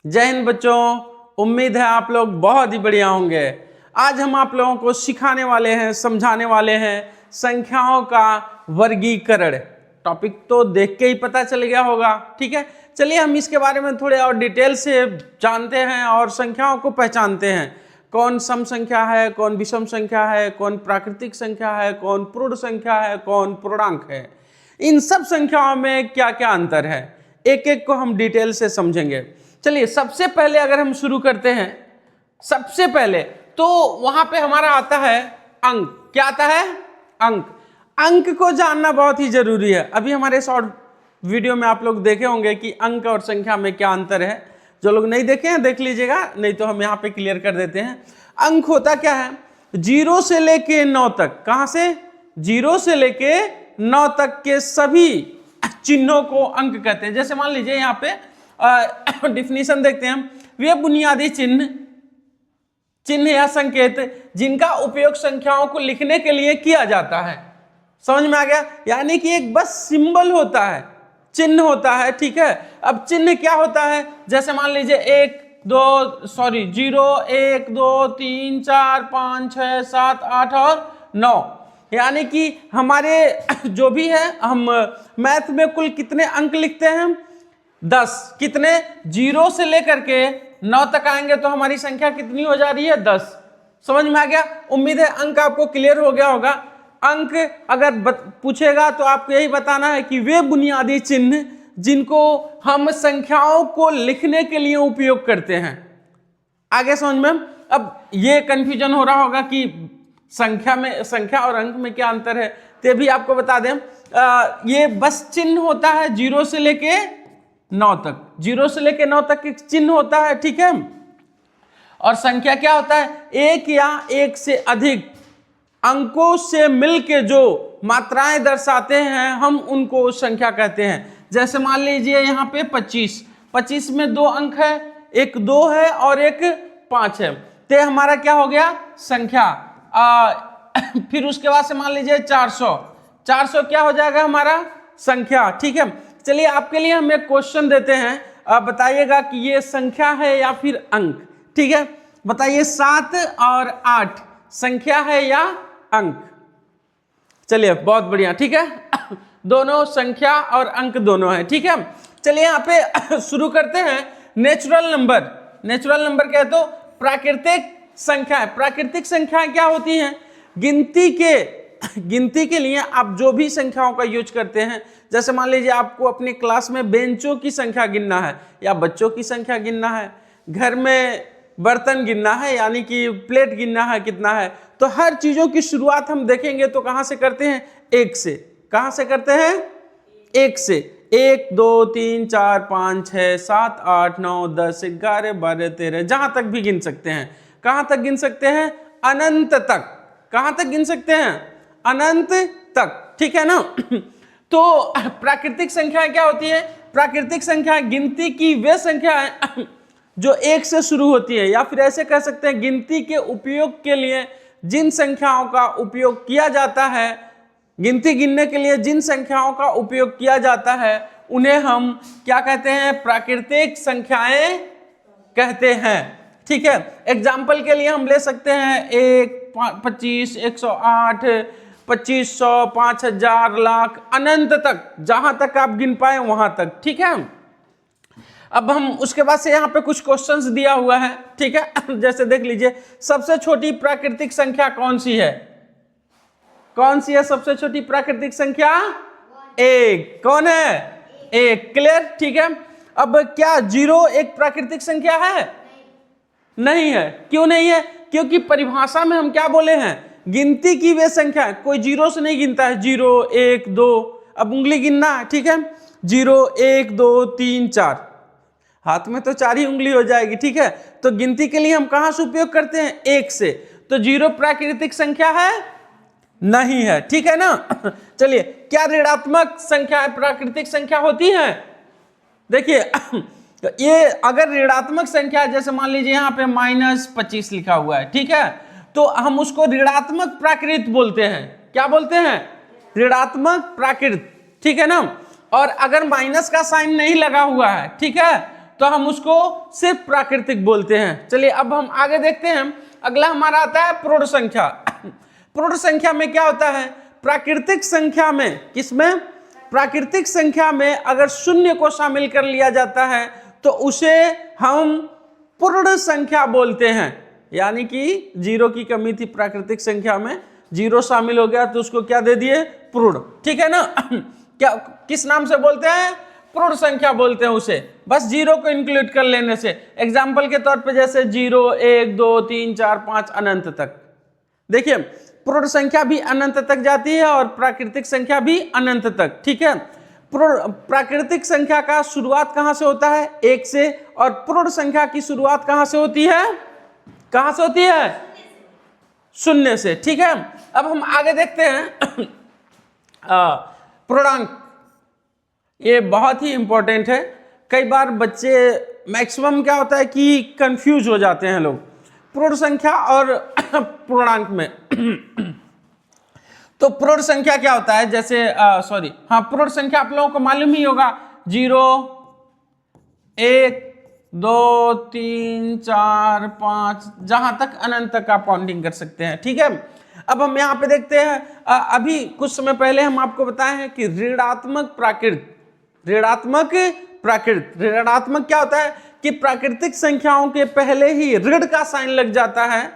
जय हिंद बच्चों, उम्मीद है आप लोग बहुत ही बढ़िया होंगे। आज हम आप लोगों को सिखाने वाले हैं, समझाने वाले हैं संख्याओं का वर्गीकरण। टॉपिक तो देख के ही पता चल गया होगा, ठीक है। चलिए हम इसके बारे में थोड़े और डिटेल से जानते हैं और संख्याओं को पहचानते हैं। कौन सम संख्या है, कौन विषम संख्या है, कौन प्राकृतिक संख्या है, कौन पूर्ण संख्या है, कौन पूर्णांक है। इन सब संख्याओं में क्या क्या अंतर है, एक एक को हम डिटेल से समझेंगे। चलिए सबसे पहले अगर हम शुरू करते हैं, सबसे पहले तो वहां पे हमारा आता है अंक। क्या आता है? अंक। अंक को जानना बहुत ही जरूरी है। अभी हमारे शॉर्ट वीडियो में आप लोग देखे होंगे कि अंक और संख्या में क्या अंतर है। जो लोग नहीं देखे हैं देख लीजिएगा, नहीं तो हम यहाँ पे क्लियर कर देते हैं। अंक होता क्या है? 0 से लेके 9 तक। कहां से? 0 से लेके 9 तक के सभी चिन्हों को अंक कहते हैं। जैसे मान लीजिए यहाँ पे डिफिनीशन देखते हैं हम। वे बुनियादी चिन्ह या संकेत जिनका उपयोग संख्याओं को लिखने के लिए किया जाता है। समझ में आ गया? यानी कि एक बस सिंबल होता है, चिन्ह होता है, ठीक है। अब चिन्ह क्या होता है? जैसे मान लीजिए 0 1 2 3 4 5 6 7 8 और 9। यानी कि हमारे जो भी है, हम मैथ में कुल कितने अंक लिखते हैं? 10। कितने? 0 से लेकर के 9 तक आएंगे तो हमारी संख्या कितनी हो जा रही है? 10। समझ में आ गया? उम्मीद है अंक आपको क्लियर हो गया होगा। अंक अगर पूछेगा तो आपको यही बताना है कि वे बुनियादी चिन्ह जिनको हम संख्याओं को लिखने के लिए उपयोग करते हैं। आगे समझ में? अब ये कंफ्यूजन हो रहा होगा कि संख्या और अंक में क्या अंतर है, तो भी आपको बता दें। ये बस चिन्ह होता है 0 से लेके 9 तक। 0 से लेके 9 तक एक चिन्ह होता है, ठीक है। और संख्या क्या होता है? एक या एक से अधिक अंकों से मिलके जो मात्राएं दर्शाते हैं हम उनको संख्या कहते हैं। जैसे मान लीजिए यहाँ पे 25 में 2 अंक है, एक 2 है और एक 5 है, तो हमारा क्या हो गया? संख्या। फिर उसके बाद से मान लीजिए 400 क्या हो जाएगा? हमारा संख्या, ठीक है। चलिए आपके लिए हम एक क्वेश्चन देते हैं, आप बताइएगा कि ये संख्या है या फिर अंक, ठीक है। बताइए 7 और 8 संख्या है या अंक? चलिए बहुत बढ़िया, ठीक है। दोनों संख्या और अंक दोनों है, ठीक है। चलिए यहाँ पे शुरू करते हैं। नेचुरल नंबर क्या है? तो प्राकृतिक संख्या। प्राकृतिक संख्याएं क्या होती हैं? गिनती के लिए आप जो भी संख्याओं का यूज करते हैं, जैसे मान लीजिए आपको अपनी क्लास में बेंचों की संख्या गिनना है या बच्चों की संख्या गिनना है, घर में बर्तन गिनना है यानी कि प्लेट गिनना है कितना है, तो हर चीजों की शुरुआत हम देखेंगे तो कहां से करते हैं? 1 से। कहां से करते हैं? 1 से। 1 2 3 4 5 6 7 8 9 10 11 12 13, जहां तक भी गिन सकते हैं। कहां तक गिन सकते हैं? अनंत तक। कहां तक गिन सकते हैं? अनंत तक, ठीक है ना। तो प्राकृतिक संख्या क्या होती है? प्राकृतिक संख्या गिनती की वे संख्या है जो 1 से शुरू होती है, या फिर ऐसे कह सकते हैं गिनती के उपयोग के लिए जिन संख्याओं का उपयोग किया जाता है, गिनती गिनने के लिए जिन संख्याओं का उपयोग किया जाता है उन्हें हम क्या कहते हैं? प्राकृतिक संख्याएं कहते हैं, ठीक है। एग्जाम्पल के लिए हम ले सकते हैं 1 25 108 2500 5000 लाख, अनंत तक, जहां तक आप गिन पाए वहां तक, ठीक है। अब हम उसके बाद से यहाँ पे कुछ क्वेश्चंस दिया हुआ है, ठीक है। जैसे देख लीजिए, सबसे छोटी प्राकृतिक संख्या कौन सी है? कौन सी है सबसे छोटी प्राकृतिक संख्या? 1। कौन है? 1। क्लियर, ठीक है। अब क्या 0 एक प्राकृतिक संख्या है? नहीं है। क्यों नहीं है? क्योंकि परिभाषा में हम क्या बोले हैं? गिनती की वे संख्या। कोई 0 से नहीं गिनता है। 0 1 2, अब उंगली गिनना है, ठीक है। 0 1 2 3 4, हाथ में तो 4 ही उंगली हो जाएगी, ठीक है। तो गिनती के लिए हम कहां से उपयोग करते हैं? 1 से। तो 0 प्राकृतिक संख्या है? नहीं है, ठीक है ना। चलिए, क्या ऋणात्मक संख्या प्राकृतिक संख्या होती है? देखिए ये अगर ऋणात्मक संख्या, जैसे मान लीजिए यहाँ पे -25 लिखा हुआ है, ठीक है, तो हम उसको ऋणात्मक प्राकृत बोलते हैं। क्या बोलते हैं? ऋणात्मक प्राकृत, ठीक है ना। और अगर माइनस का साइन नहीं लगा हुआ है, ठीक है, तो हम उसको सिर्फ प्राकृतिक बोलते हैं। चलिए अब हम आगे देखते हैं, अगला हमारा आता है पूर्ण संख्या। पूर्ण संख्या में क्या होता है, प्राकृतिक संख्या में, किसमें, प्राकृतिक संख्या में अगर शून्य को शामिल कर लिया जाता है तो उसे हम पूर्ण संख्या बोलते हैं। यानी कि जीरो की कमी थी प्राकृतिक संख्या में, जीरो शामिल हो गया तो उसको क्या दे दिए, पूर्ण, ठीक है ना। क्या किस नाम से बोलते हैं, पूर्ण संख्या बोलते हैं उसे, बस जीरो को इंक्लूड कर लेने से। एग्जाम्पल के तौर पे जैसे 0 1 2 3 4 5 अनंत तक। देखिए पूर्ण संख्या भी अनंत तक जाती है और प्राकृतिक संख्या भी अनंत तक, ठीक है। प्राकृतिक संख्या का शुरुआत कहां से होता है, 1 से, और पूर्ण संख्या की शुरुआत कहां से होती है, कहां से होती है, शून्य से, ठीक है। अब हम आगे देखते हैं पूर्णांक। ये बहुत ही इंपॉर्टेंट है, कई बार बच्चे मैक्सिमम क्या होता है कि कंफ्यूज हो जाते हैं लोग पूर्ण संख्या और पूर्णांक में। तो पूर्ण संख्या क्या होता है, जैसे पूर्ण संख्या आप लोगों को मालूम ही होगा, 0 1 2 3 4 5 जहां तक अनंत तक आप काउंटिंग कर सकते हैं, ठीक है। अब हम यहाँ पे देखते हैं, अभी कुछ समय पहले हम आपको बताए हैं कि ऋणात्मक प्राकृत, ऋणात्मक क्या होता है कि प्राकृतिक संख्याओं के पहले ही ऋण का साइन लग जाता है,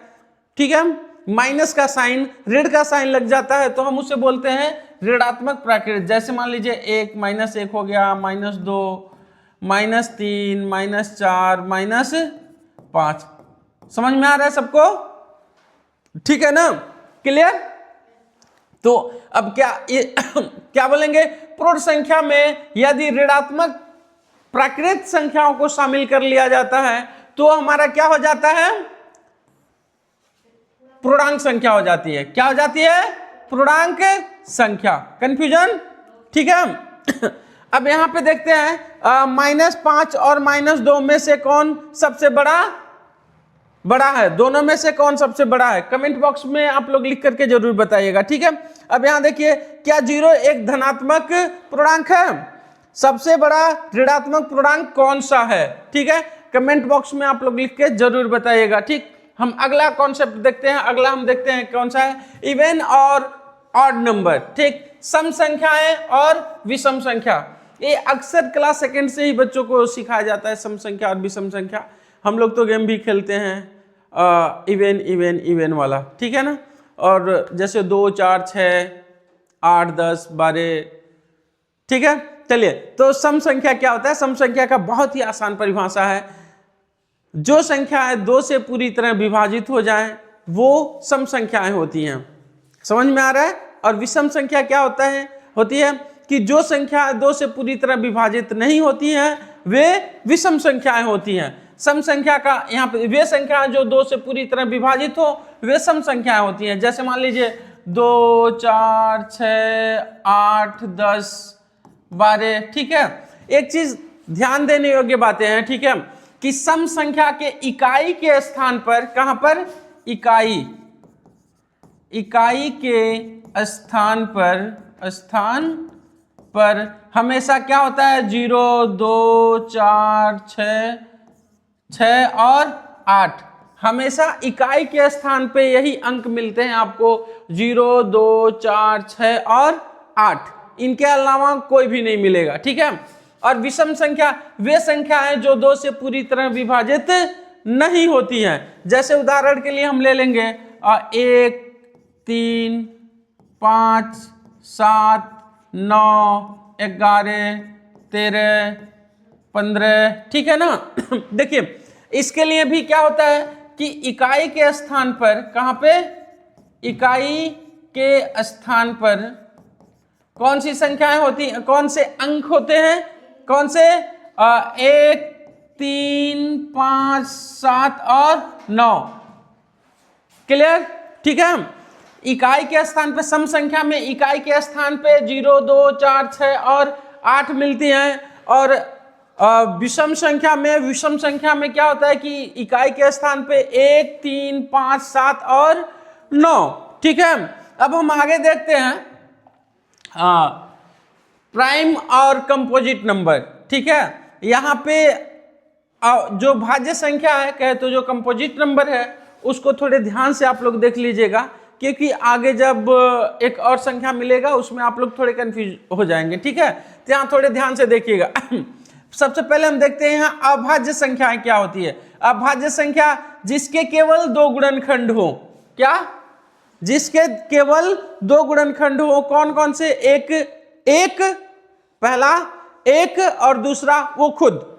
ठीक है, माइनस का साइन, ऋण का साइन लग जाता है तो हम उसे बोलते हैं ऋणात्मक प्राकृत। जैसे मान लीजिए 1 -1 हो गया, -2 -3 -4 -5। समझ में आ रहा है सबको, ठीक है ना, क्लियर। तो अब क्या बोलेंगे, पूर्ण संख्या में यदि ऋणात्मक प्राकृत संख्याओं को शामिल कर लिया जाता है तो हमारा क्या हो जाता है, पूर्णांक संख्या हो जाती है। क्या हो जाती है, पूर्णांक संख्या। कंफ्यूजन, ठीक है। अब यहां पे देखते हैं -5 और -2 में से कौन सबसे बड़ा है, दोनों में से कौन सबसे बड़ा है, कमेंट बॉक्स में आप लोग लिख करके जरूर बताइएगा, ठीक है। अब यहां देखिए, क्या 0 एक धनात्मक पूर्णांक है, सबसे बड़ा ऋणात्मक पूर्णांक कौन सा है, ठीक है, कमेंट बॉक्स में आप लोग लिख के जरूर बताइएगा, ठीक। हम अगला कॉन्सेप्ट देखते हैं, अगला हम देखते हैं कौन सा है, इवन और ऑड नंबर, ठीक, सम संख्याएं और विषम संख्या। ये अक्सर क्लास सेकंड से ही बच्चों को सिखाया जाता है, सम संख्या और विषम संख्या। हम लोग तो गेम भी खेलते हैं इवन वाला, ठीक है ना, और जैसे 2 4 6 8 10 12, ठीक है। चलिए, तो सम संख्या क्या होता है, सम संख्या का बहुत ही आसान परिभाषा है, जो संख्याएं 2 से पूरी तरह विभाजित हो जाएं वो सम संख्याएं होती हैं। समझ में आ रहा है। और विषम संख्या क्या होती है कि जो संख्याएं 2 से पूरी तरह विभाजित नहीं होती हैं वे विषम संख्याएं होती हैं। सम संख्या का यहाँ पे वे संख्याएं जो 2 से पूरी तरह विभाजित हो वे सम संख्याएं होती हैं। जैसे मान लीजिए 2 4 6 8 10 12, ठीक है। एक चीज ध्यान देने योग्य बातें हैं, ठीक है, कि सम संख्या के इकाई के स्थान पर, कहां पर, इकाई के स्थान पर हमेशा क्या होता है, 0 2 4 6 और 8, हमेशा इकाई के स्थान पे यही अंक मिलते हैं आपको, 0 2 4 6 और 8, इनके अलावा कोई भी नहीं मिलेगा, ठीक है। और विषम संख्या वे संख्याएं जो 2 से पूरी तरह विभाजित नहीं होती हैं। जैसे उदाहरण के लिए हम ले लेंगे 1 3 5 7 9 11 13 15, ठीक है ना। देखिए इसके लिए भी क्या होता है कि इकाई के स्थान पर, कहां पे, इकाई के स्थान पर कौन सी संख्याएं होती हैं, कौन से अंक होते हैं, कौन से, 1 3 5 7 और 9, क्लियर, ठीक है। इकाई के स्थान पे, सम संख्या में इकाई के स्थान पे 0 2 4 6 और 8 मिलती हैं। और विषम संख्या में क्या होता है कि इकाई के स्थान पे 1 3 5 7 और 9, ठीक है। अब हम आगे देखते हैं प्राइम और कंपोजिट नंबर, ठीक है। यहाँ पे जो भाज्य संख्या है कहे तो जो कंपोजिट नंबर है उसको थोड़े ध्यान से आप लोग देख लीजिएगा, क्योंकि आगे जब एक और संख्या मिलेगा उसमें आप लोग थोड़े कंफ्यूज हो जाएंगे, ठीक है। तो यहाँ थोड़े ध्यान से देखिएगा। सबसे पहले हम देखते हैं यहाँ अभाज्य संख्याएं क्या होती है। अभाज्य संख्या जिसके केवल 2 गुणनखंड हो, क्या, जिसके केवल 2 गुणनखंड हो, कौन कौन से, एक पहला एक और दूसरा वो खुद।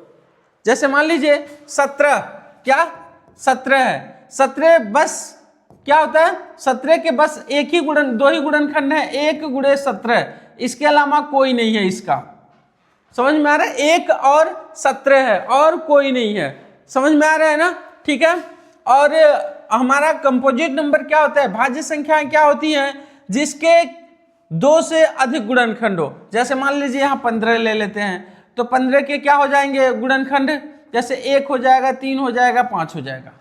जैसे मान लीजिए 17, क्या 17 है, 17 बस क्या होता है, 17 के बस एक ही दो ही गुणनखंड है, 1 गुणे 17, इसके अलावा कोई नहीं है इसका। समझ में आ रहा है, 1 और 17 है और कोई नहीं है, समझ में आ रहा है ना, ठीक है। और हमारा कंपोजिट नंबर क्या होता है, भाज्य संख्याएं क्या होती हैं, जिसके 2 से अधिक गुणनखंड हो। जैसे मान लीजिए यहाँ 15 ले लेते हैं, तो 15 के क्या हो जाएंगे गुणनखंड, जैसे 1 हो जाएगा, 3 हो जाएगा, 5 हो जाएगा।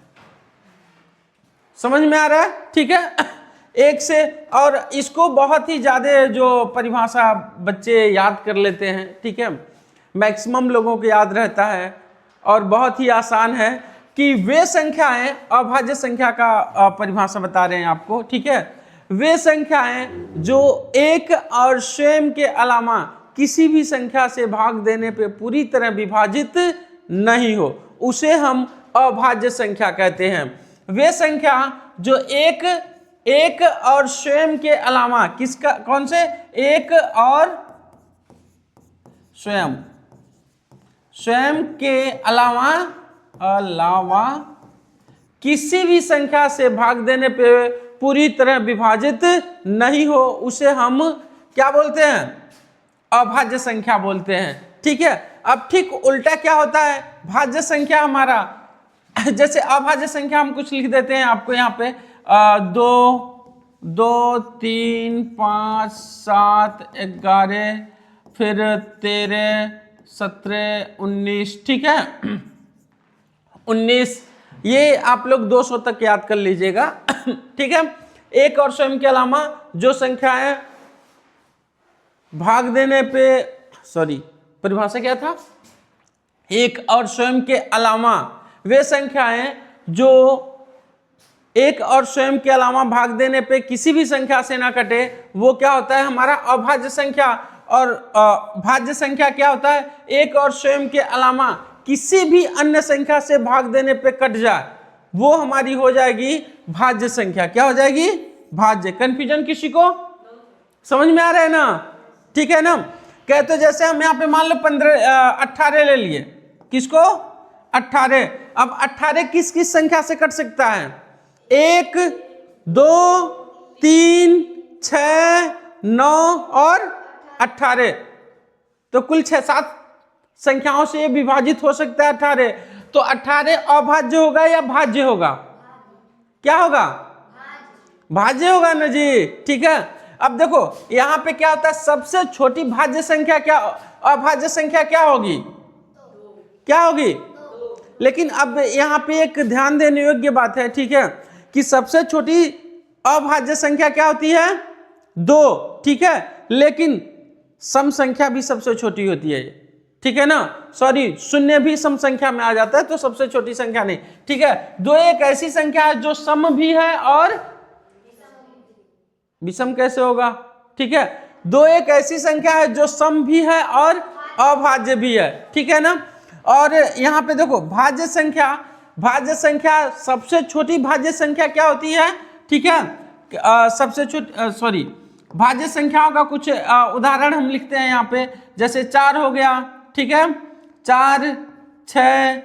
समझ में आ रहा है, ठीक है। एक से, और इसको बहुत ही ज्यादा जो परिभाषा बच्चे याद कर लेते हैं, ठीक है, मैक्सिमम लोगों को याद रहता है और बहुत ही आसान है कि वे संख्याएं, अभाज्य संख्या का परिभाषा बता रहे हैं आपको, ठीक है, वे संख्याएं जो एक और स्वयं के अलावा किसी भी संख्या से भाग देने पे पूरी तरह विभाजित नहीं हो, उसे हम अभाज्य संख्या कहते हैं। वे संख्या जो एक और स्वयं के अलावा, किसका, कौन से, एक और स्वयं के अलावा किसी भी संख्या से भाग देने पे पूरी तरह विभाजित नहीं हो, उसे हम क्या बोलते हैं, अभाज्य संख्या बोलते हैं, ठीक है। अब ठीक उल्टा क्या होता है, भाज्य संख्या हमारा, जैसे अभाज्य संख्या हम कुछ लिख देते हैं आपको यहाँ पे, 2, 3, 5, 7, 11, फिर 13, 17, 19, ठीक है, 19, ये आप लोग 200 तक याद कर लीजिएगा, ठीक है। एक और स्वयं के अलावा जो संख्याएं भाग देने पे, सॉरी परिभाषा क्या था, एक और स्वयं के अलावा वे संख्याएं जो एक और स्वयं के अलावा भाग देने पे किसी भी संख्या से ना कटे, वो क्या होता है, हमारा अभाज्य संख्या। और भाज्य संख्या क्या होता है, एक और स्वयं के अलावा किसी भी अन्य संख्या से भाग देने पे कट जाए, वो हमारी हो जाएगी भाज्य संख्या। क्या हो जाएगी, भाज्य। कंफ्यूजन किसी को समझ में आ रहा है ना, ठीक है ना। कहते जैसे हम यहाँ पे मान लो 18 ले लिए, किसको, 18। अब 18 किस किस संख्या से कट सकता है, 1, 2, 3, 6, 9 और 18, तो कुल 6-7 संख्याओं से ये विभाजित हो सकता है 18। तो 18 अभाज्य होगा या भाज्य होगा, क्या होगा, भाज्य होगा ना जी, ठीक है। अब देखो यहाँ पे क्या होता है, सबसे छोटी भाज्य संख्या क्या, अभाज्य संख्या क्या होगी, क्या होगी। लेकिन अब यहाँ पे एक ध्यान देने योग्य बात है, ठीक है, कि सबसे छोटी अभाज्य संख्या क्या होती है, 2, ठीक है, लेकिन सम संख्या भी सबसे छोटी होती है, ठीक है ना, सॉरी शून्य भी सम संख्या में आ जाता है, तो सबसे छोटी संख्या नहीं, ठीक है। 2 एक ऐसी संख्या है जो सम भी है और विषम कैसे होगा, ठीक है। 2 एक ऐसी संख्या है जो सम भी है और अभाज्य भी है, ठीक है ना। और यहाँ पे देखो भाज्य संख्या सबसे छोटी भाज्य संख्या क्या होती है, ठीक है, सबसे छोटी, सॉरी भाज्य संख्याओं का कुछ उदाहरण हम लिखते हैं यहाँ पे, जैसे 4 हो गया, ठीक है, 4, 6,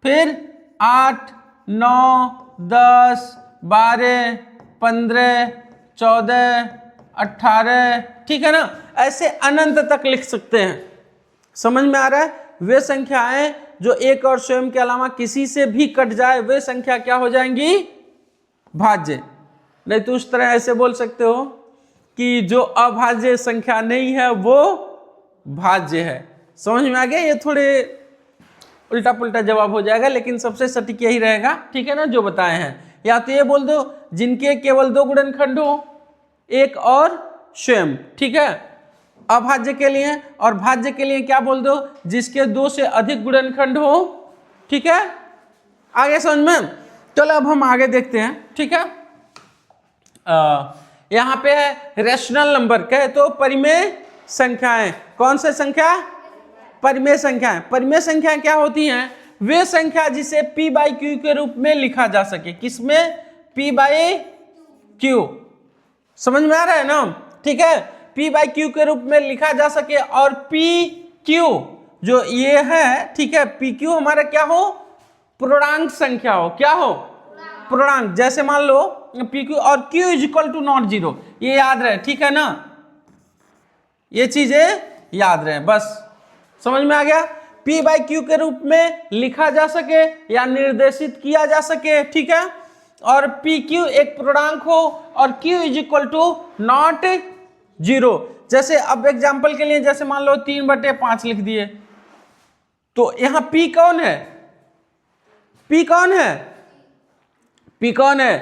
फिर 8, 9, 10, 12, 15, 14, 18, ठीक है ना, ऐसे अनंत तक लिख सकते हैं। समझ में आ रहा है, वे संख्याएं जो एक और स्वयं के अलावा किसी से भी कट जाए, वे संख्या क्या हो जाएंगी, भाज्य। नहीं तो उस तरह ऐसे बोल सकते हो कि जो अभाज्य संख्या नहीं है वो भाज्य है। समझ में आ गया, ये थोड़े उल्टा पुल्टा जवाब हो जाएगा, लेकिन सबसे सटीक यही रहेगा, ठीक है ना, जो बताए हैं। या तो ये बोल दो जिनके केवल 2 गुणनखंड हो, एक और स्वयं, ठीक है, अभाज्य के लिए। और भाज्य के लिए क्या बोल दो, जिसके 2 से अधिक गुणनखंड हो, ठीक है, आगे समझ में। चलो अब हम आगे देखते हैं, ठीक है। यहाँ पे है रेशनल नंबर, कहे तो परिमेय संख्याएं। कौन से संख्या? परिमेय संख्याएं। परिमेय संख्याएं क्या होती हैं? वे संख्या जिसे p बाई क्यू के रूप में लिखा जा सके। किसमें? p by Q. समझ में आ रहा है ना? ठीक है, p बाई क्यू के रूप में लिखा जा सके और p क्यू जो ये है, ठीक है, p क्यू हमारा क्या हो? पूर्णांक संख्या हो। क्या हो? पूर्णांक। जैसे मान लो p क्यू और q is equal to not zero, ये याद रहे, ठीक है ना, ये चीजें याद रहे बस। समझ में आ गया? p बाई क्यू के रूप में लिखा जा सके या निर्देशित किया जा सके, ठीक है, और पी क्यू एक पूर्णांक हो और q is equal to not zero. जैसे अब एग्जांपल के लिए जैसे मान लो 3/5 लिख दिए, तो यहां p कौन है? p कौन है? p कौन है?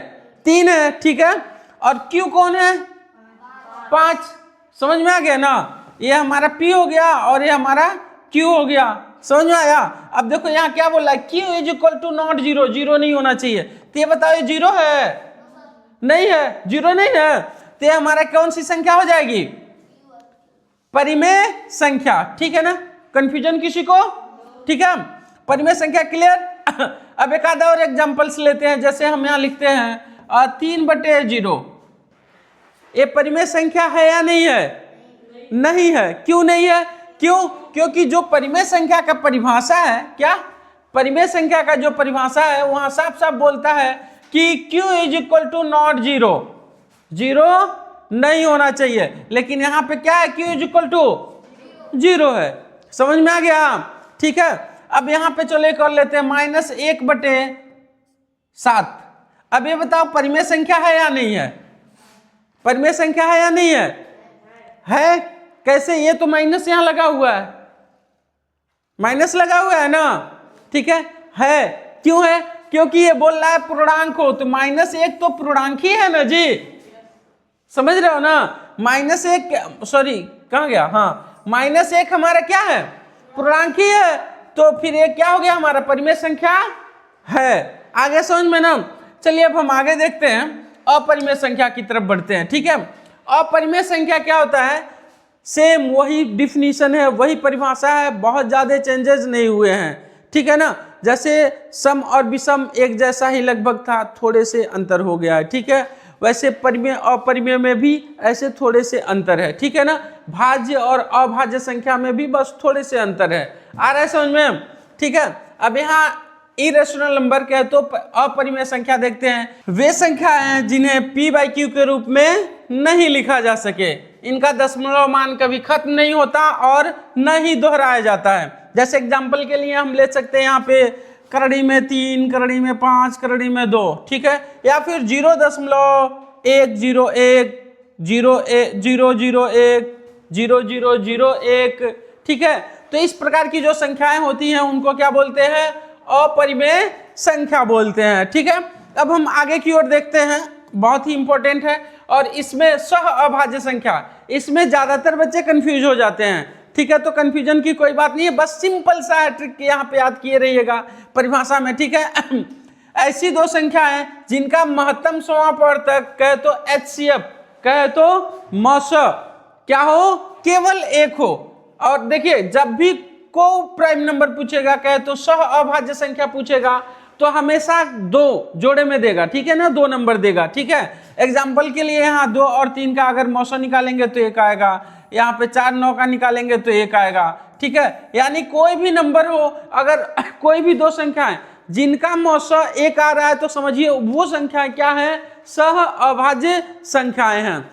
3 है, ठीक है, और q कौन है? 5। समझ में आ गया ना? ये हमारा p हो गया और ये हमारा q हो गया। समझ में आया? अब देखो यहाँ क्या बोल रहा है? q is equal to not zero, zero नहीं होना चाहिए। तो ये बताओ ये जीरो है? नहीं है, जीरो नहीं है, तो ये हमारा कौन सी संख्या हो जाएगी? परिमेय संख्या, ठीक है ना? कंफ्यूजन किसी को? ठीक है, परिमेय संख्या क्लियर। अब एक आधा और एग्जांपल्स लेते हैं। जैसे हम यहाँ लिखते हैं 3/0, ये परिमेय संख्या है या नहीं है? नहीं है। क्यों नहीं है? क्यों? क्योंकि जो परिमेय संख्या का परिभाषा है, क्या परिमेय संख्या का जो परिभाषा है वहां साफ साफ बोलता है कि q is equal to not zero, zero नहीं होना चाहिए, लेकिन यहाँ पे क्या है? q is equal to zero है। समझ में आ गया? ठीक है, अब यहाँ पे चलो एक और लेते हैं -1/7। अब ये बताओ परिमेय संख्या है या नहीं है? परिमेय संख्या है या नहीं है? है। कैसे? ये तो माइनस यहाँ लगा हुआ है, माइनस लगा हुआ है ना, ठीक है। क्यों है? क्योंकि ये बोल रहा है पूर्णांक हो, तो -1 तो पूर्णांक ही है ना जी। समझ रहे हो ना? -1 सॉरी कहाँ गया? हाँ, -1 हमारा क्या है? पूर्णांक ही है, तो फिर ये क्या हो गया? हमारा परिमेय संख्या है। आगे समझ में ना? चलिए अब हम आगे देखते हैं, अपरिमेय संख्या की तरफ बढ़ते हैं, ठीक है। अपरिमेय संख्या क्या होता है? सेम वही डिफिनीशन है, वही परिभाषा है, बहुत ज्यादा चेंजेस नहीं हुए हैं, ठीक है ना। जैसे सम और विषम एक जैसा ही लगभग था, थोड़े से अंतर हो गया है, ठीक है। वैसे परिमेय अपरिमेय में भी ऐसे थोड़े से अंतर है, ठीक है ना। भाज्य और अभाज्य संख्या में भी बस थोड़े से अंतर है। आ रहा है समझ में? ठीक है। अब यहाँ इरेशनल नंबर कहे तो अपरिमेय संख्या देखते हैं। वे संख्या हैं जिन्हें p बाई क्यू के रूप में नहीं लिखा जा सके, इनका दशमलव मान कभी खत्म नहीं होता और न ही दोहराया जाता है। जैसे एग्जांपल के लिए हम ले सकते हैं यहाँ पे करड़ी में 3, करड़ी में 5, करड़ी में 2, ठीक है, या फिर 0.101, 0.001, ठीक है। तो इस प्रकार की जो संख्याएं होती हैं उनको क्या बोलते हैं? अपरिमेय संख्या बोलते हैं, ठीक है। अब हम आगे की ओर देखते हैं, बहुत ही इंपॉर्टेंट है, और इसमें सह अभाज्य संख्या, इसमें ज्यादातर बच्चे कंफ्यूज हो जाते हैं, ठीक है। तो कंफ्यूजन की कोई बात नहीं है, बस सिंपल सा है, ट्रिक यहाँ पे याद किए रहिएगा परिभाषा में, ठीक है। ऐसी दो संख्याएं जिनका महत्तम समापवर्तक कहे तो HCF, कहे तो मस क्या हो? केवल एक हो। और देखिए जब भी को प्राइम नंबर पूछेगा, कहे तो सह अभाज्य संख्या पूछेगा, तो हमेशा 2 जोड़े में देगा, ठीक है ना, 2 नंबर देगा, ठीक है। एग्जाम्पल के लिए यहाँ 2 और 3 का अगर मौसा निकालेंगे तो 1 आएगा, यहाँ पे 4, 9 का निकालेंगे तो 1 आएगा, ठीक है। यानी कोई भी नंबर हो, अगर कोई भी 2 संख्याएं जिनका मौसा 1 आ रहा है तो समझिए वो संख्याएं क्या है? सह अभाज्य संख्याएं हैं।